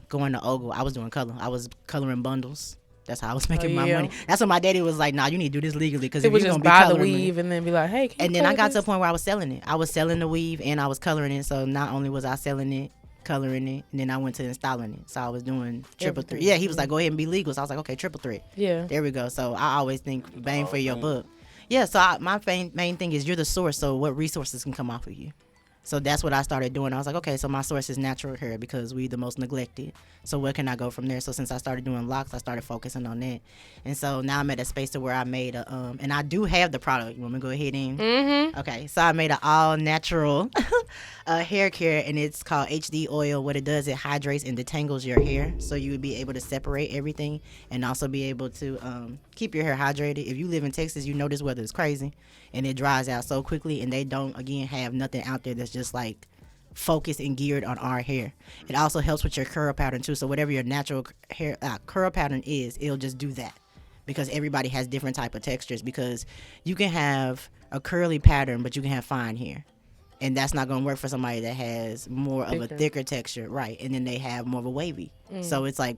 going to Ogle, I was doing color. I was coloring bundles. That's how I was making my yeah. money. That's when my daddy was like, nah, you need to do this legally because It if was you're just going to be buy the coloring weave and then be like, hey, can you and then I color got to a this? point where I was selling it. I was selling the weave and I was coloring it. So not only was I selling it, coloring it, and then I went to installing it. So I was doing triple thread. Yeah, he was like, go ahead and be legal. So I was like, okay, triple thread. Yeah. There we go. So I always think bang for your buck. Yeah, so my main thing is you're the source. So what resources can come off of you? So that's what I started doing. I was like, okay, so my source is natural hair because we the most neglected. So where can I go from there? So since I started doing locks, I started focusing on that. And so now I'm at a space to where I made a and I do have the product. You want me to go ahead and? Mm-hmm. Okay, so I made an all natural hair care, and it's called HD oil. What it does, it hydrates and detangles your hair, so you would be able to separate everything and also be able to keep your hair hydrated. If you live in Texas, you know this weather is crazy, and it dries out so quickly, and they don't again have nothing out there that's just like focused and geared on our hair. It also helps with your curl pattern too. So whatever your natural hair curl pattern is, it'll just do that. Because everybody has different type of textures. Because you can have a curly pattern, but you can have fine hair, and that's not going to work for somebody that has more of a thicker texture, right? And then they have more of a wavy. So it's like,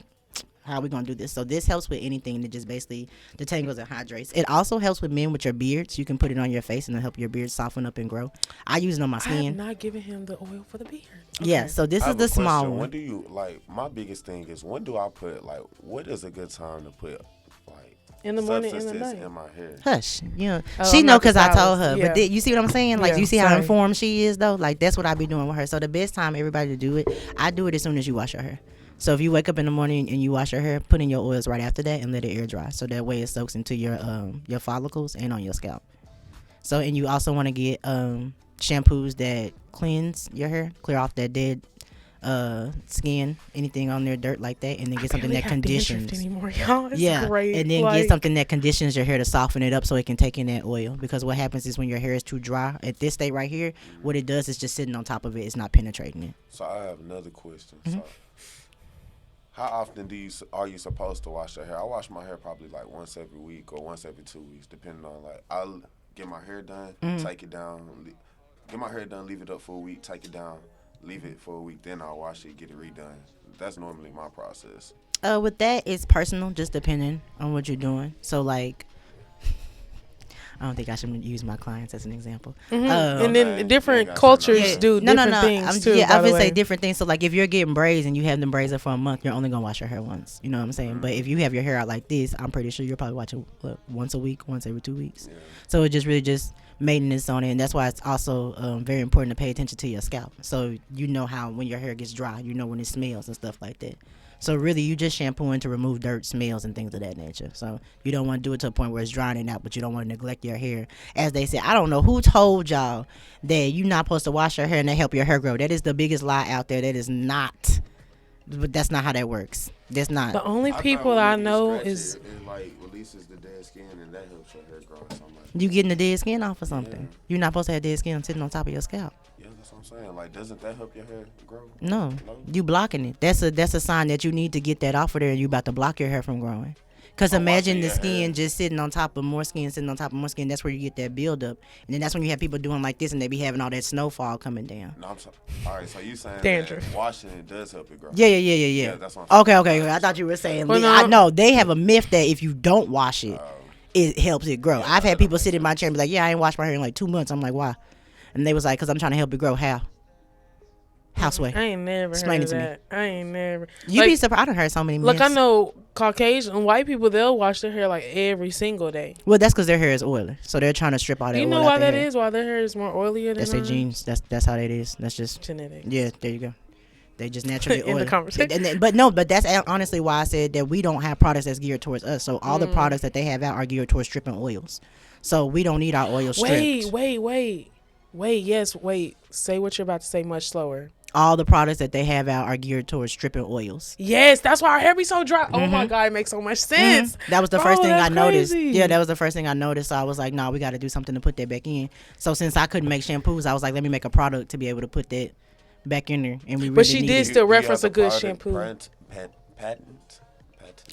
how are we going to do this? So this helps with anything that just basically detangles and hydrates. It also helps with men with your beards. You can put it on your face and it'll help your beard soften up and grow. I use it on my I skin. have not given him the oil for the beard. Yeah, so this I is have the a question. small When one. do you my biggest thing is when do I put what is a good time to put In the morning, in the substances night. in my hair? Hush, you know, Oh, she I'm know not the because I told stylist. her. Yeah. But you see what I'm saying? Like, Yeah, you see how sorry. informed she is, though. Like, that's what I be doing with her. So the best time everybody to do it, I do it as soon as you wash your hair. So if you wake up in the morning and you wash your hair, put in your oils right after that and let it air dry. So that way it soaks into your follicles and on your scalp. So and you also want to get shampoos that cleanse your hair, clear off that dead skin, anything on there, dirt like that, and then get something barely that have dandruff conditions. anymore, y'all. It's Yeah, great. and then get something that conditions your hair to soften it up so it can take in that oil. Because what happens is when your hair is too dry, at this state right here, what it does is just sitting on top of it. It's not penetrating it. So I have another question. So how often are you supposed to wash your hair? I wash my hair probably like once every week or once every 2 weeks, depending on I'll get my hair done, take it down, get my hair done, leave it up for a week, take it down, leave it for a week, then I'll wash it, get it redone. That's normally my process. With that, it's personal, just depending on what you're doing. So like, I don't think I should use my clients as an example. And then Okay. different Yeah, cultures yeah. do different things too. Yeah, by I the would way. say different things. So like if you're getting braids and you have them braids up for a month, you're only gonna wash your hair once. You know what I'm saying? But if you have your hair out like this, I'm pretty sure you're probably watching once a week, once every 2 weeks. Yeah. So it just really just maintenance on it, and that's why it's also very important to pay attention to your scalp. So you know how when your hair gets dry, you know when it smells and stuff like that. So really, you just shampooing to remove dirt, smells, and things of that nature. So you don't want to do it to a point where it's drying out, but you don't want to neglect your hair. As they say, I don't know who told y'all that you're not supposed to wash your hair and that help your hair grow. That is the biggest lie out there. That is not. But that's not how that works. That's not. The only I thought people when I you know scratch is it like releases the dead skin and that helps your hair grow or something like You getting the dead skin off or something. Yeah. You're not supposed to have dead skin sitting on top of your scalp. Yeah, that's what I'm saying. Like, doesn't that help your hair grow? No, No? you blocking it. That's a sign that you need to get that off of there, and you about to block your hair from growing. Cause imagine the washing your skin hair. just sitting on top of more skin, sitting on top of more skin. That's where you get that buildup, and then that's when you have people doing like this, and they be having all that snowfall coming down. No, all right, so you saying Dandruff. that washing it does help it grow? Yeah. Yeah, that's what I'm saying. Okay. I thought you were saying. Well, no. I know they have a myth that if you don't wash it, Oh. it helps it grow. I've had people sit in my chair and be like, "Yeah, I ain't washed my hair in like 2 months." I'm like, "Why?" And they was like, "Cause I'm trying to help it grow." How? Houseway. I ain't never Explain heard it to of me. that. I ain't never. You like, be surprised. I done heard so many myths. Look, I know Caucasian and white people, they'll wash their hair like every single day. Well, that's because their hair is oily, so they're trying to strip all that You oil know out why their that hair. is? Why their hair is more oilier than That's their mine? genes. That's how that is. That's just Genetics. yeah. There you go. They just naturally In the oily. conversation. But that's honestly why I said that we don't have products that's geared towards us. So all the products that they have out are geared towards stripping oils. So we don't need our oil stripped. Wait. Yes, wait. Say what you're about to say much slower. All the products that they have out are geared towards stripping oils. Yes, that's why our hair be so dry. Oh my God, it makes so much sense. That was the Bro, first thing I that's noticed. crazy. Yeah, that was the first thing I noticed. So I was like, no, we got to do something to put that back in. So since I couldn't make shampoos, I was like, let me make a product to be able to put that back in there. And we really But she need did it. still Do you reference have a good the shampoo. product patent?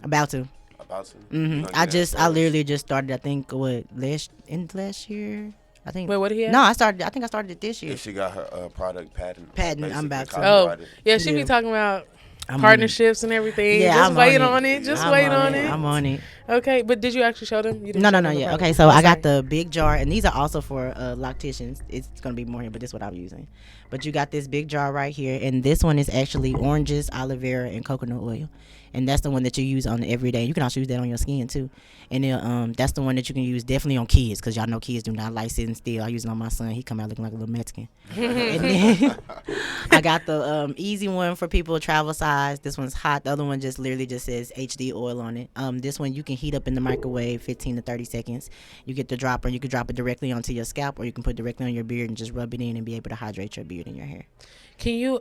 About to. About to? hmm You gonna I get that I first? literally just started. I think last year. I think. Wait, what he had? No, I think I started it this year. If she got her product patent. Patent, I'm basically about to. Oh, copyrighted. yeah, she Yeah. be talking about I'm partnerships and everything. Yeah, just I'm wait on on it. it. Just I'm wait on it. I'm on it. Okay, but did you actually show them? You didn't No, show them yeah. the Okay, product. so Oh, I got sorry. the big jar, and these are also for lacticians. It's gonna be more here, but this is what I'm using. But you got this big jar right here, and this one is actually oranges, aloe vera, and coconut oil, and that's the one that you use on every day. You can also use that on your skin too, and then, that's the one that you can use definitely on kids, because y'all know kids do not like sitting still. I use it on my son; he come out looking like a little Mexican. And then I got the easy one for people travel size. This one's hot. The other one just literally just says HD oil on it. This one you can heat up in the microwave 15 to 30 seconds. You get the dropper. You can drop it directly onto your scalp, or you can put it directly on your beard and just rub it in and be able to hydrate your beard and your hair. Can you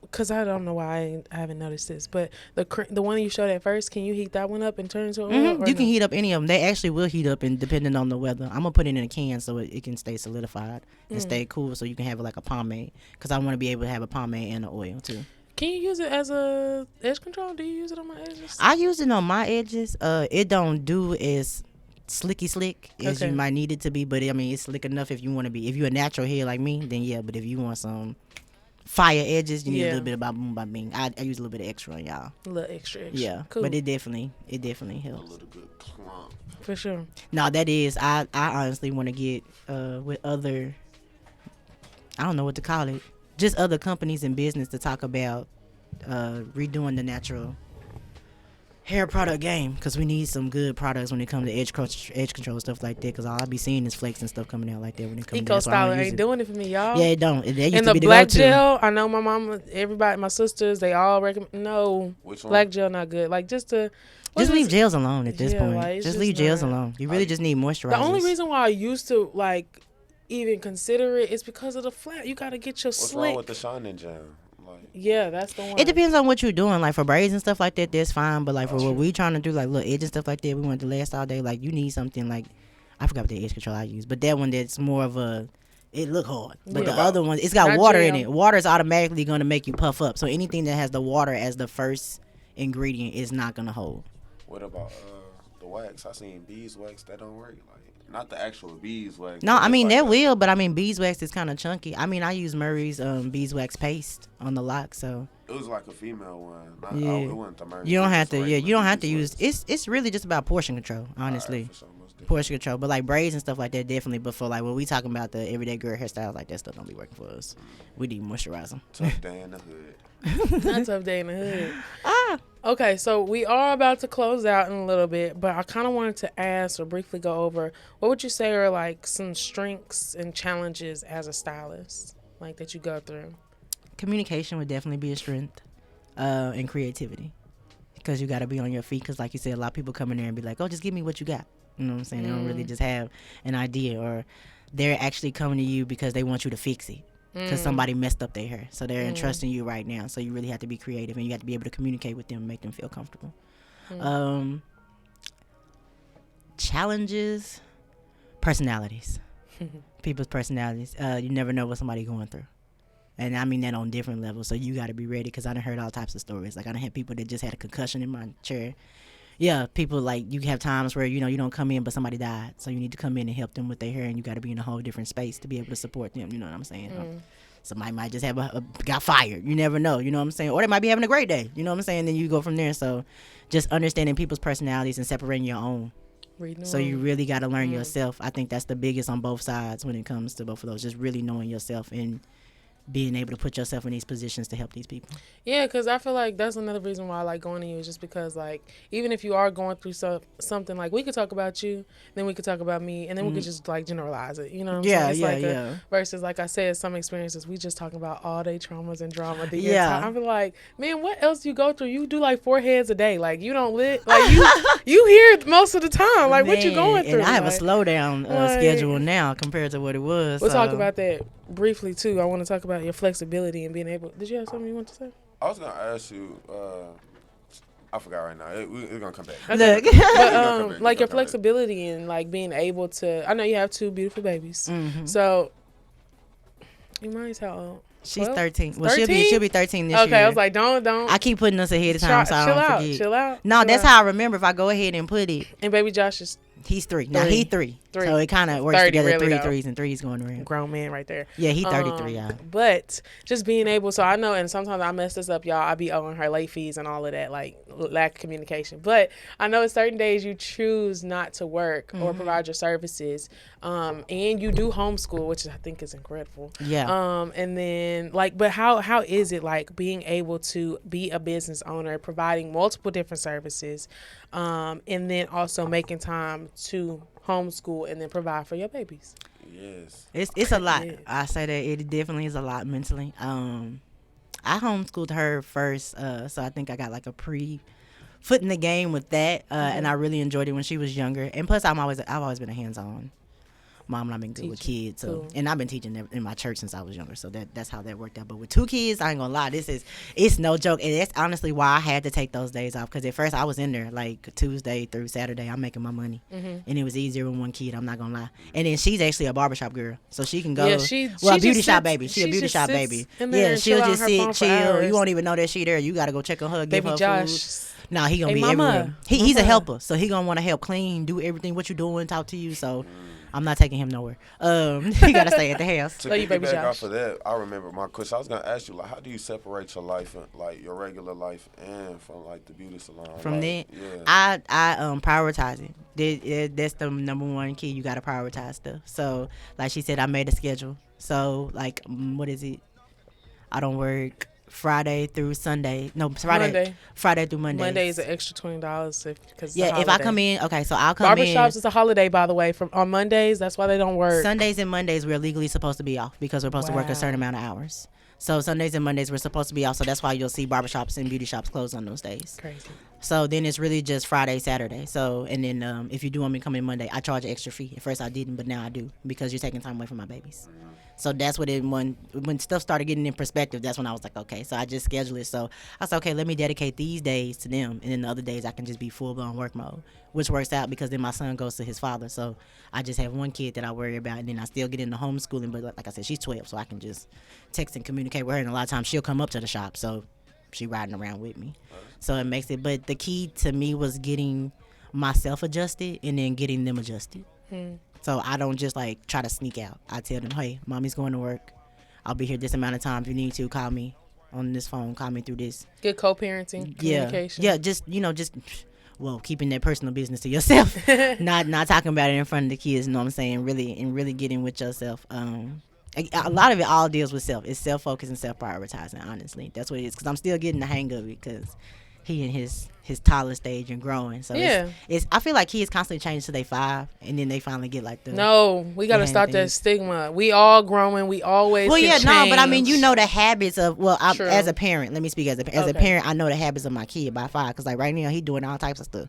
because I don't know why I haven't noticed this, but the one you showed at first, can you heat that one up and turn into oil? You or can no? heat up any of them. They actually will heat up, and depending on the weather. I'm gonna put it in a can so it can stay solidified and stay cool, so you can have it like a pomade. Because I want to be able to have a pomade and an oil too. Can you use it as a edge control? Do you use it on my edges? I use it on my edges. It don't do as slick as Okay. you might need it to be, but I mean it's slick enough if you want to be. If you're a natural hair like me, then yeah. But if you want some fire edges, you need a Yeah. little bit of boom by bing. I use a little bit of extra on y'all. A little extra. Yeah, Cool. but it definitely A helps. little good clump. For sure. No, that is I honestly want to get with other. I don't know what to call it. Just other companies in business to talk about redoing the natural hair product game, because we need some good products when it comes to edge control stuff like that, because all I be seeing is flakes and stuff coming out like that when it comes to Eco that, so I don't Styler use ain't it. doing it for me, y'all. Yeah, it don't. That used And to the be black go-to. gel, I know my mama, everybody, my sisters, they all recommend. No, Which one? black gel not good. Like just to Just leave gels alone at this Yeah, point. like, it's just just leave gels not- alone. You really just need moisturizers. The only reason why I used to like even consider it is because of the flat. You gotta get your What's slick. wrong with the shining gel? Like, Yeah, that's the one. It depends on what you're doing. Like for braids and stuff like that, that's fine. But like for what we trying to do, like little edge and stuff like that, we want it to last all day. Like you need something like, I forgot what the edge control I use, but that one that's more of a, it look hard. But Yeah. the other one, it's got Not water in gel. it. Water is automatically gonna make you puff up. So anything that has the water as the first ingredient is not gonna hold. what about the wax? I seen beeswax that don't work. Like, not the actual beeswax. No, but I it's mean like that a- will, but I mean beeswax is kind of chunky. I mean I use Murray's beeswax paste on the lock, so It was like a female one. Not, Yeah. it wasn't the Murray. you don't It was have to. just Yeah, regular you don't have to use. beeswax. It's really just about portion contrul, All right, honestly. for sure, most Portion control, but like braids and stuff like that, definitely. But for like when we talking about the everyday girl hairstyles, like that stuff don't be working for us. We need moisturizer. Tough day in the hood. Not tough day in the hood. Okay, so we are about to close out in a little bit, but I kind of wanted to ask or briefly go over, what would you say are like some strengths and challenges as a stylist, like that you go through? Communication would definitely be a strength, and creativity, because you got to be on your feet. Because like you said, a lot of people come in there and be like, "Oh, just give me what you got." You know what I'm saying? They don't really just have an idea, or they're actually coming to you because they want you to fix it. Because somebody messed up their hair, so they're entrusting you right now. So you really have to be creative, and you have to be able to communicate with them and make them feel comfortable. Challenges, personalities, people's personalities. You never know what somebody's going through, and I mean that on different levels. So you got to be ready, because I done heard all types of stories. Like I done had people that just had a concussion in my chair. Yeah, people like you have times where you don't come in, but somebody died, so you need to come in and help them with their hair, and you got to be in a whole different space to be able to support them. You know what I'm saying? Somebody might just have got fired. You never know. You know what I'm saying? Or they might be having a great day. You know what I'm saying? Then you go from there. So, just understanding people's personalities and separating your own. So you really got to learn yourself. I think that's the biggest on both sides when it comes to both of those. Just really knowing yourself and being able to put yourself in these positions to help these people. Yeah, because I feel like that's another reason why I like going to you, is just because, like, even if you are going through something, like, we could talk about you, then we could talk about me, and then we could just, like, generalize it. You know what I'm saying? It's versus, like I said, some experiences, we just talking about all day traumas and drama. I feel like, man, what else you go through? You do, like, 4 heads a day. Like, you don't lit. Like, you hear most of the time. Like, what you going through? And I have a slowdown schedule now compared to what it was. We'll talk about that briefly, too. I want to talk about your flexibility and being able. Did you have something you want to say? I was gonna ask you. I forgot right now. We're gonna come back. Okay. But like your flexibility and like being able to. I know you have 2 beautiful babies. So you might how old? She's 12? 13. Well, 13? she'll be 13 this year. Okay, I was like, don't. I keep putting us ahead of time, so I don't forget. Chill out. No, that's how I remember. If I go ahead and put it. And baby Josh is. He's 3. Now he 3. So it kind of works together. Really 3s and 3s going around. Grown man right there. Yeah, he 33, y'all. But just being able, so I know, and sometimes I mess this up, y'all. I be owing her late fees and all of that, like lack of communication. But I know at certain days you choose not to work or provide your services, and you do homeschool, which I think is incredible. Yeah. And then like, but how is it like being able to be a business owner, providing multiple different services, and then also making time to homeschool and then provide for your babies? Yes. It's a lot. I say that it definitely is a lot mentally. I homeschooled her first, so I think I got like a foot in the game with that, and I really enjoyed it when she was younger. And plus, I've always been a hands-on mom, and I've been good with kids. So, and I've been teaching in my church since I was younger. So that's how that worked out. But with 2 kids, I ain't gonna lie, it's no joke. And that's honestly why I had to take those days off. Because at first I was in there like Tuesday through Saturday, I'm making my money, and it was easier with 1 kid. I'm not gonna lie. And then she's actually a barbershop girl, so she can go. Yeah, a beauty shop baby. She a beauty shop baby. Yeah, she'll just sit, chill. You won't even know that she there. You gotta go check on her, give her food. No, he gonna be everywhere. He's a helper, so he gonna want to help clean, do everything what you doing, talk to you. So I'm not taking him nowhere. He gotta stay at the house. To piggyback off of that, I remember my question. I was gonna ask you, like, how do you separate your life, and, like your regular life, and from like the beauty salon? From like, that, I prioritize it. That's the number 1 key. You gotta prioritize stuff. So, like she said, I made a schedule. So, like, what is it? I don't work Friday through Sunday. No, Friday through Monday. Monday is an extra $20 because if I come in, okay, so I'll come in. Barbershops is a holiday, by the way, on Mondays. That's why they don't work. Sundays and Mondays we're legally supposed to be off because we're supposed to work a certain amount of hours. So Sundays and Mondays we're supposed to be off. So that's why you'll see barbershops and beauty shops closed on those days. Crazy. So then it's really just Friday, Saturday. So and then if you do want me to come in Monday, I charge an extra fee. At first I didn't, but now I do because you're taking time away from my babies. So that's what when stuff started getting in perspective, that's when I was like, okay, so I just schedule it. So I said, okay, let me dedicate these days to them. And then the other days I can just be full blown work mode, which works out because then my son goes to his father. So I just have 1 kid that I worry about. And then I still get into homeschooling. But like I said, she's 12, so I can just text and communicate with her. And a lot of times she'll come up to the shop. So she riding around with me. So it makes it. But the key to me was getting myself adjusted and then getting them adjusted. So I don't just like try to sneak out. I tell them, hey, mommy's going to work. I'll be here this amount of time. If you need to, call me on this phone. Call me through this. Good co-parenting, communication. Yeah, just well, keeping that personal business to yourself, not talking about it in front of the kids. You know what I'm saying? Really getting with yourself. A lot of it all deals with self. It's self-focus and self-prioritizing. Honestly, that's what it is. Because I'm still getting the hang of it. Because he in his toddler stage and growing. So it's I feel like kids constantly change till they 5, and then they finally get like the. No, we got to stop that stigma. We all growing. We always. Well, can yeah, change. no, but I mean, you know the habits of. Well, True. as a parent, let me speak as a parent. I know the habits of my kid by 5, because like right now he doing all types of stuff.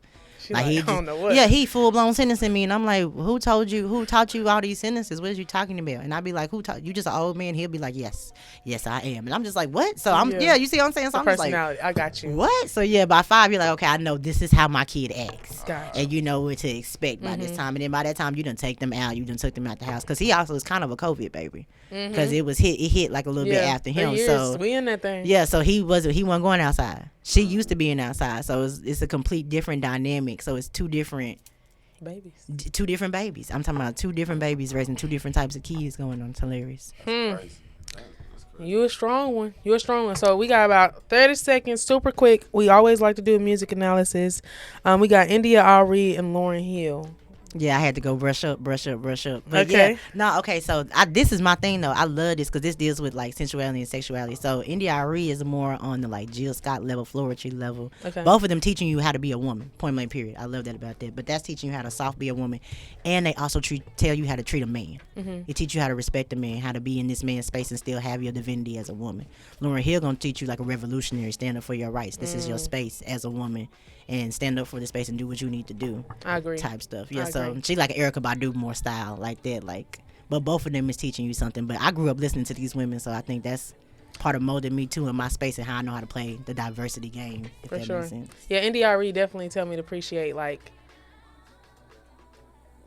Like he I don't know what. Yeah, he full blown sentencing me, and I'm like, who taught you all these sentences? What are you talking about? And I'd be like, who taught you? Just an old man. He'll be like, yes, I am. And I'm just like, what? So you see what I'm saying? So I'm just like, I got you. What? So yeah, by 5 you're like, okay, I know this is how my kid acts, gotcha. And you know what to expect by this time. And then by that time you done take them out, took them out the house, because he also was kind of a COVID baby, because it hit like a little bit after him. So we in that thing. Yeah, so he wasn't going outside. She used to being outside, so it's a complete different dynamic. So it's two different babies. I'm talking about 2 different babies raising 2 different types of kids going on. It's hilarious. You a strong one. So we got about 30 seconds, super quick. We always like to do a music analysis. We got India Ari and Lauryn Hill. Yeah, I had to go brush up. But okay. So this is my thing though. I love this because this deals with like sensuality and sexuality. So India Arie is more on the like Jill Scott level, Florentry level. Okay. Both of them teaching you how to be a woman. Point blank period. I love that about that. But that's teaching you how to soft be a woman, and they also tell you how to treat a man. It teach you how to respect a man, how to be in this man's space and still have your divinity as a woman. Lauryn Hill gonna teach you like a revolutionary, stand up for your rights. This is your space as a woman. And stand up for the space and do what you need to do. I agree. Type stuff. Yeah, so she like Erykah Badu more style like that. Like, but both of them is teaching you something. But I grew up listening to these women, so I think that's part of molding me too in my space and how I know how to play the diversity game. If for that sure. makes sense. Yeah, India Arie definitely tell me to appreciate like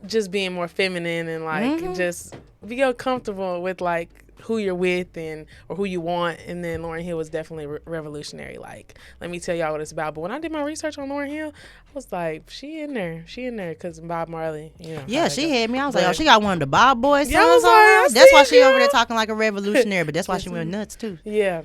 just being more feminine and like just be comfortable with like who you're with or who you want. And then Lauryn Hill was definitely revolutionary. Like, let me tell y'all what it's about. But when I did my research on Lauryn Hill, I was like, she in there because Bob Marley, Yeah, she had me. I was like, oh, she got one of the Bob Boys songs on her. That's why she over there talking like a revolutionary, but that's why she went nuts too. Yeah.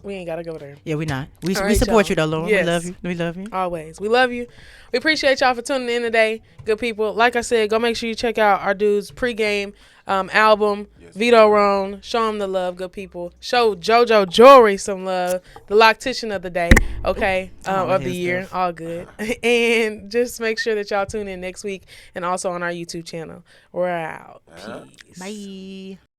We ain't got to go there. Yeah, we not. We support you though, Lauren. Yes. We love you. Always. We love you. We appreciate y'all for tuning in today. Good people. Like I said, go make sure you check out our dude's pregame album, Vito Roan. Show him the love, good people. Show JoJo Jewelry some love. The loctician of the day, okay, of the year. Stuff. All good. And just make sure that y'all tune in next week and also on our YouTube channel. We're out. Peace. Bye.